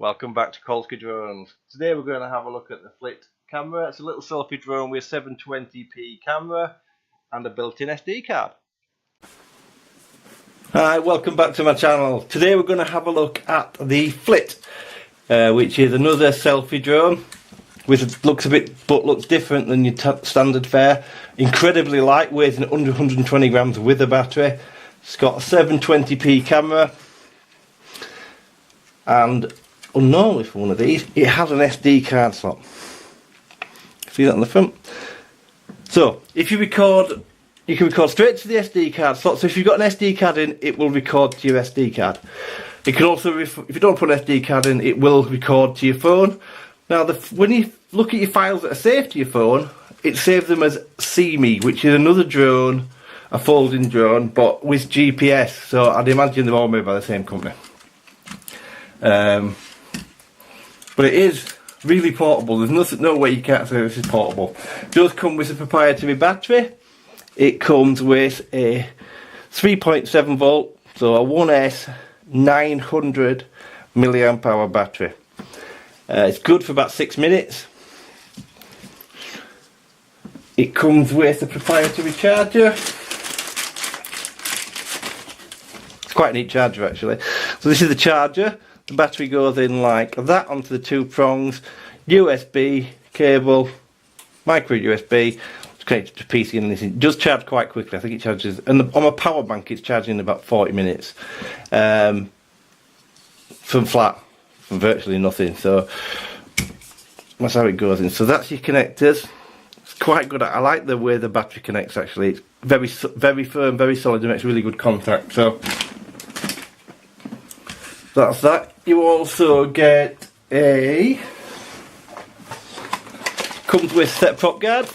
Welcome back to Colski drones. Today we're going to have a look at the FLITT camera. It's a little selfie drone with a 720p camera and a built-in SD card. Hi, welcome back to my channel. Today we're going to have a look at the FLITT, which is another selfie drone, which looks different than your standard fare. Incredibly lightweight and under 120 grams with a battery. It's got a 720p camera, and unknowingly for one of these, it has an SD card slot. See that on the front? So if you record, you can record straight to the SD card slot. So if you've got an SD card in, it will record to your SD card. It can also, if you don't put an SD card in, it will record to your phone. Now, when you look at your files that are saved to your phone, it saves them as See Me, which is another drone, a folding drone, but with GPS. So I'd imagine they're all made by the same company. But it is really portable. There's no way you can't say this is portable. It does come with a proprietary battery. It comes with a 3.7 volt, so a 1S 900 milliamp hour battery. It's good for about 6 minutes. It comes with a proprietary charger. It's quite a neat charger actually. So this is the charger. The battery goes in like that onto the 2 prongs, USB cable, micro USB, it's connected to PC, and this. It does charge quite quickly. I think it charges, and on my power bank it's charging in about 40 minutes from flat, from virtually nothing. So that's how it goes in. So that's your connectors. It's quite good. I like the way the battery connects actually. It's very firm, very solid, and makes really good contact. So that's that. You also get comes with set prop guard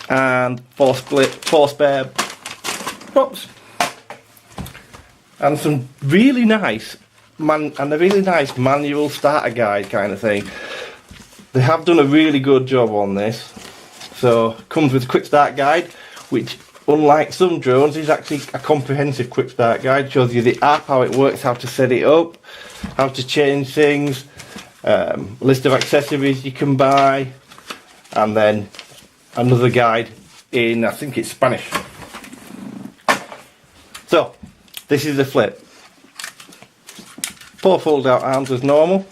and four spare props, and some really nice manual starter guide kind of thing. They have done a really good job on this. So comes with a quick start guide, which, unlike some drones, is actually a comprehensive quick start guide. Shows you the app, how it works, how to set it up, how to change things, list of accessories you can buy, and then another guide in, I think it's Spanish. So this is the FLITT. 4 fold out arms as normal.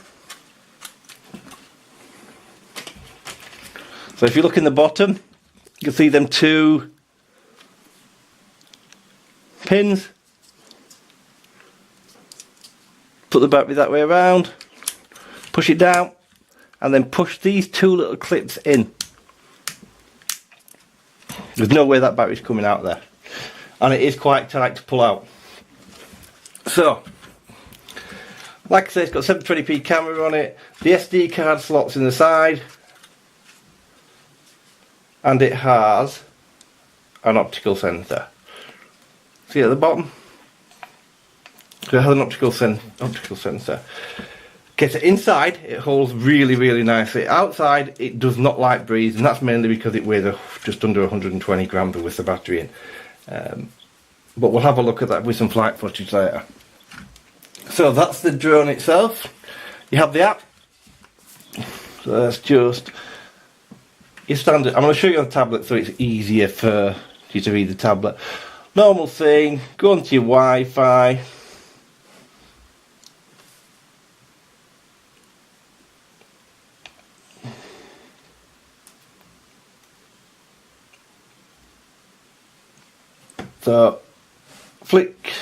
So if you look in the bottom, you can see them 2 pins. Put the battery that way around, push it down, and then push these 2 little clips in. There's no way that battery's coming out there, and it is quite tight to pull out. So like I say, it's got 720p camera on it, the SD card slots in the side, and it has an optical sensor. See at the bottom? So it has an optical sensor. Okay, so inside it holds really nicely. Outside it does not like breeze, and that's mainly because it weighs just under 120 grams with the battery in. But we'll have a look at that with some flight footage later. So that's the drone itself. You have the app. So that's just your standard. I'm going to show you on the tablet so it's easier for you to read the tablet. Normal thing, go onto your Wi-Fi. So flick.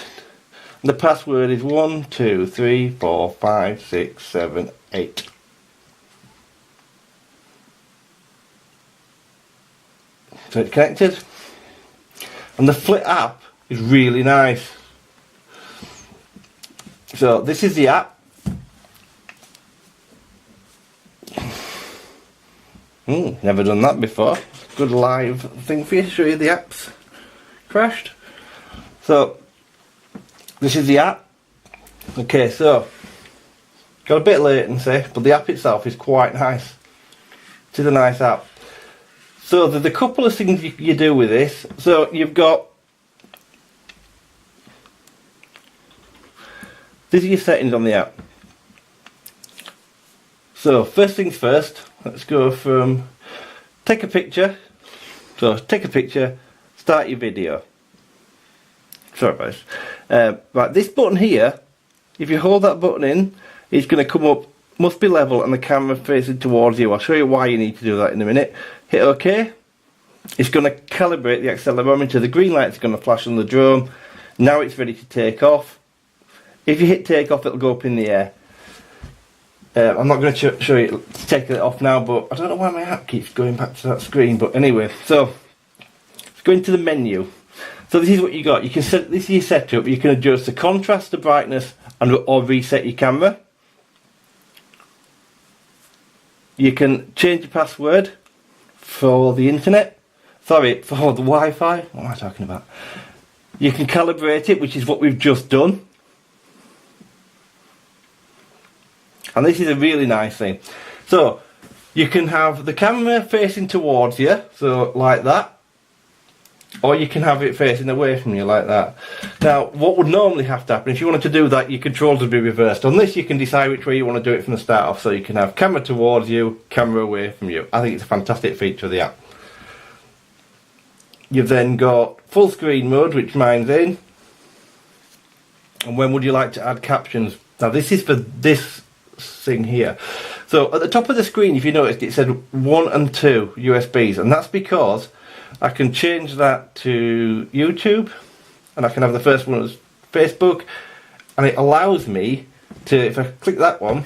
The password is 1 2 3 4 5 6 7 8. So it's connected. And the FLITT app is really nice. So this is the app. Never done that before. Good live thing for you to show you the app's crashed. So this is the app. Okay, so got a bit of latency, but the app itself is quite nice. It is a nice app. So there's a couple of things you do with this. So you've got these are your settings on the app. So first things first, let's go from take a picture. So take a picture, start your video. Sorry about this. Right, this button here, if you hold that button in, it's going to come up, must be level and the camera facing towards you. I'll show you why you need to do that in a minute. Hit OK. It's going to calibrate the accelerometer. The green light's going to flash on the drone. Now it's ready to take off. If you hit take off, it'll go up in the air. I'm not going to show you taking it off now, but I don't know why my app keeps going back to that screen. But anyway, so let's go into the menu. So this is what you got. You can set, this is your setup. You can adjust the contrast, the brightness, or reset your camera. You can change your password for the internet. Sorry, for the Wi-Fi. What am I talking about? You can calibrate it, which is what we've just done. And this is a really nice thing. So you can have the camera facing towards you, so like that, or you can have it facing away from you like that. Now what would normally have to happen, if you wanted to do that, your controls would be reversed. On this you can decide which way you want to do it from the start off, so you can have camera towards you, camera away from you. I think it's a fantastic feature of the app. You've then got full screen mode, which mine's in. And when would you like to add captions? Now this is for this thing here. So at the top of the screen, if you noticed, it said 1 and 2 USBs, and that's because I can change that to YouTube, and I can have the first one as Facebook, and it allows me to, if I click that one,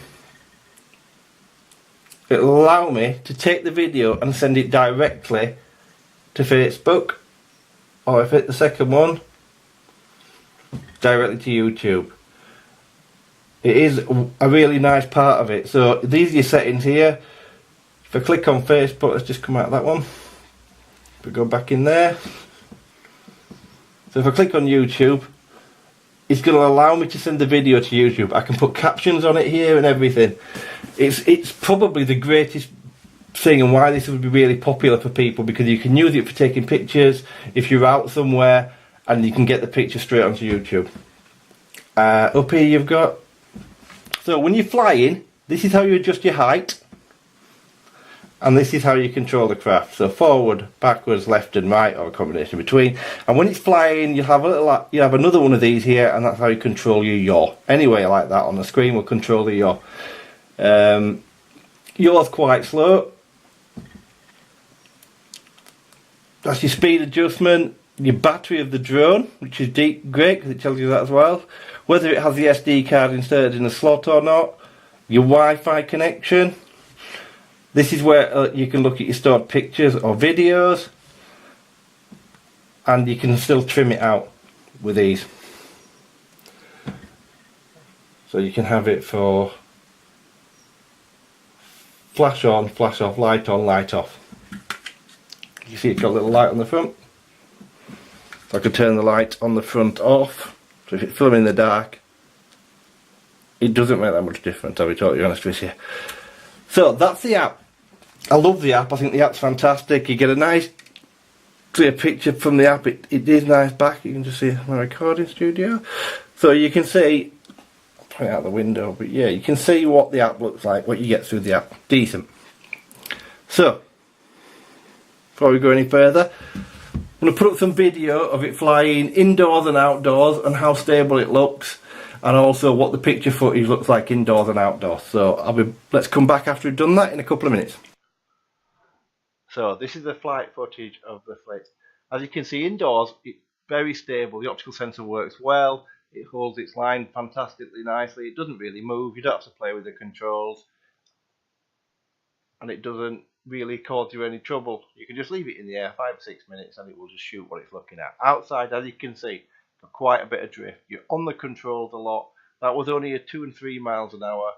it'll allow me to take the video and send it directly to Facebook, or if I hit the second one, directly to YouTube. It is a really nice part of it. So these are your settings here. If I click on Facebook, let's just come out of that one. If we go back in there. So if I click on YouTube, it's going to allow me to send the video to YouTube. I can put captions on it here and everything. It's probably the greatest thing, and why this would be really popular for people, because you can use it for taking pictures if you're out somewhere, and you can get the picture straight onto YouTube. Up here you've got, so when you're flying, this is how you adjust your height, and this is how you control the craft. So forward, backwards, left and right, or a combination between. And when it's flying, you have another one of these here, and that's how you control your yaw. Anyway, like that on the screen will control the yaw. Yaw's quite slow. That's your speed adjustment. Your battery of the drone, which is great because it tells you that as well. Whether it has the SD card inserted in the slot or not. Your Wi-Fi connection. This is where you can look at your stored pictures or videos, and you can still trim it out with these. So you can have it for flash on, flash off, light on, light off. You see it's got a little light on the front. So I can turn the light on the front off. So if it's filming in the dark, it doesn't make that much difference, I'll be totally honest with you. So that's the app. I love the app. I think the app's fantastic. You get a nice clear picture from the app. It is nice back. You can just see my recording studio. So you can see, I'll point out the window, but yeah, you can see what the app looks like, what you get through the app. Decent. So, before we go any further, I'm going to put up some video of it flying indoors and outdoors, and how stable it looks, and also what the picture footage looks like indoors and outdoors. So let's come back after we've done that in a couple of minutes. So this is the flight footage of the FLITT. As you can see indoors, it's very stable. The optical sensor works well. It holds its line fantastically nicely. It doesn't really move. You don't have to play with the controls, and it doesn't really cause you any trouble. You can just leave it in the air 5 or 6 minutes and it will just shoot what it's looking at. Outside, as you can see, got quite a bit of drift. You're on the controls a lot. That was only a 2 and 3 miles an hour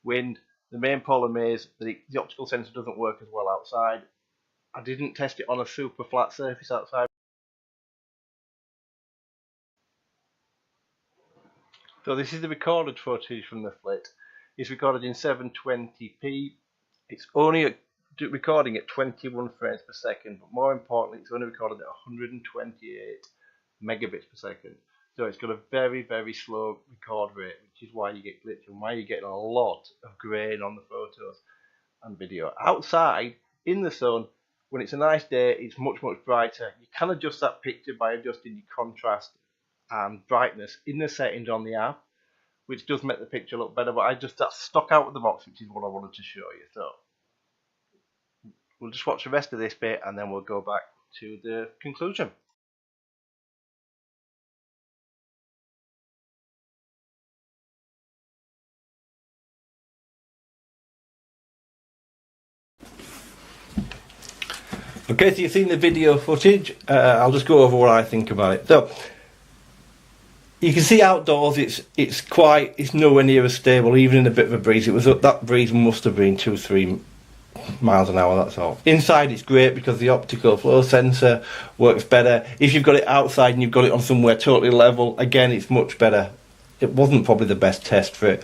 wind. The main problem is that the optical sensor doesn't work as well outside. I didn't test it on a super flat surface outside. So this is the recorded footage from the FLITT. It's recorded in 720p. It's only recording at 21 frames per second, but more importantly, it's only recorded at 128 megabits per second. So it's got a very, very slow record rate, which is why you get glitch and why you're getting a lot of grain on the photos and video. Outside, in the sun, when it's a nice day, it's much, much brighter. You can adjust that picture by adjusting your contrast and brightness in the settings on the app, which does make the picture look better, but that's stock out of the box, which is what I wanted to show you. So we'll just watch the rest of this bit and then we'll go back to the conclusion. Okay, so you've seen the video footage. I'll just go over what I think about it. So you can see outdoors, it's nowhere near as stable, even in a bit of a breeze. That breeze must have been 2-3 miles an hour. That's all. Inside, it's great because the optical flow sensor works better. If you've got it outside and you've got it on somewhere totally level, again, it's much better. It wasn't probably the best test for it.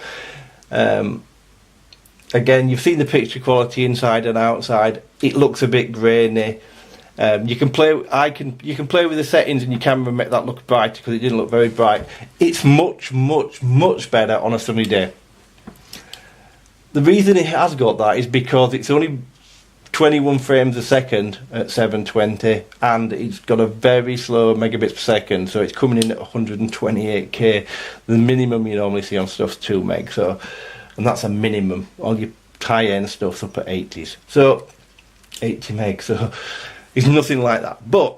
Again, you've seen the picture quality inside and outside. It looks a bit grainy. You can play with the settings and your camera make that look brighter because it didn't look very bright. It's much, much, much better on a sunny day. The reason it has got that is because it's only 21 frames a second at 720, and it's got a very slow megabits per second, so it's coming in at 128k. The minimum you normally see on stuff's 2 meg, so, and that's a minimum. All your high-end stuff's up at 80s, so 80 meg, so it's nothing like that. But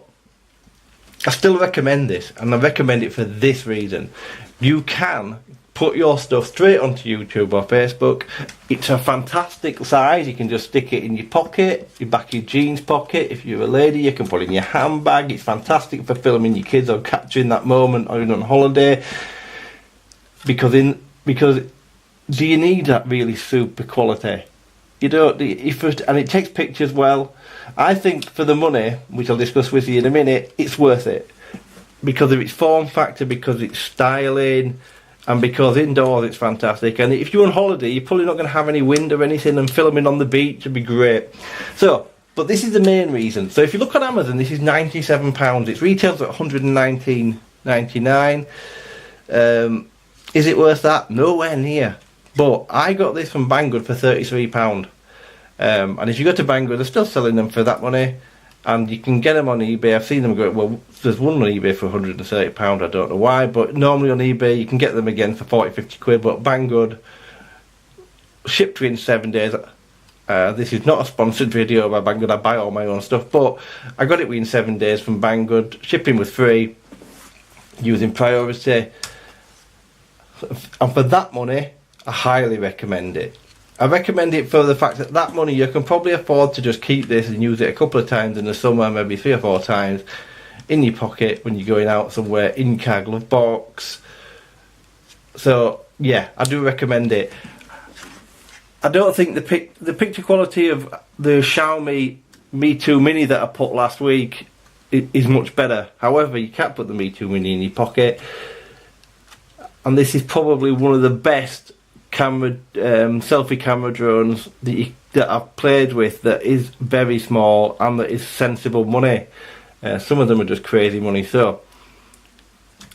I still recommend this, and I recommend it for this reason. You can put your stuff straight onto YouTube or Facebook. It's a fantastic size. You can just stick it in your pocket, your back of your jeans pocket. If you're a lady, you can put it in your handbag. It's fantastic for filming your kids or capturing that moment or on holiday. Because do you need that really super quality? You don't. And it takes pictures well. I think for the money, which I'll discuss with you in a minute, it's worth it because of its form factor, because it's styling, and because indoors it's fantastic. And if you're on holiday, you're probably not going to have any wind or anything, and filming on the beach would be great. So, but this is the main reason. So if you look on Amazon, this is £97. It retails at £119.99. Is it worth that? Nowhere near. But I got this from Banggood for £33. And if you go to Banggood, they're still selling them for that money, and you can get them on eBay. I've seen them go, well, there's one on eBay for £130, I don't know why, but normally on eBay you can get them again for 40-50 quid, but Banggood, shipped within 7 days. This is not a sponsored video by Banggood, I buy all my own stuff, but I got it within 7 days from Banggood. Shipping was free, using priority, and for that money, I highly recommend it. I recommend it for the fact that money you can probably afford to just keep this and use it a couple of times in the summer, maybe 3 or 4 times in your pocket when you're going out somewhere, in your car glove box. So yeah, I do recommend it. I don't think the picture quality of the Xiaomi Mi 2 Mini that I put last week is much better. However, you can't put the Mi 2 Mini in your pocket, and this is probably one of the best selfie camera drones that I've played with, that is very small and that is sensible money. Some of them are just crazy money, so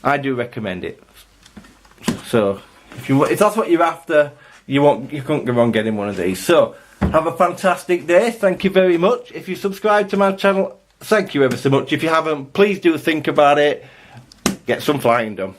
I do recommend it. So if that's what you're after, you couldn't go wrong getting one of these. So have a fantastic day. Thank you very much. If you subscribe to my channel, thank you ever so much. If you haven't, please do think about it. Get some flying done.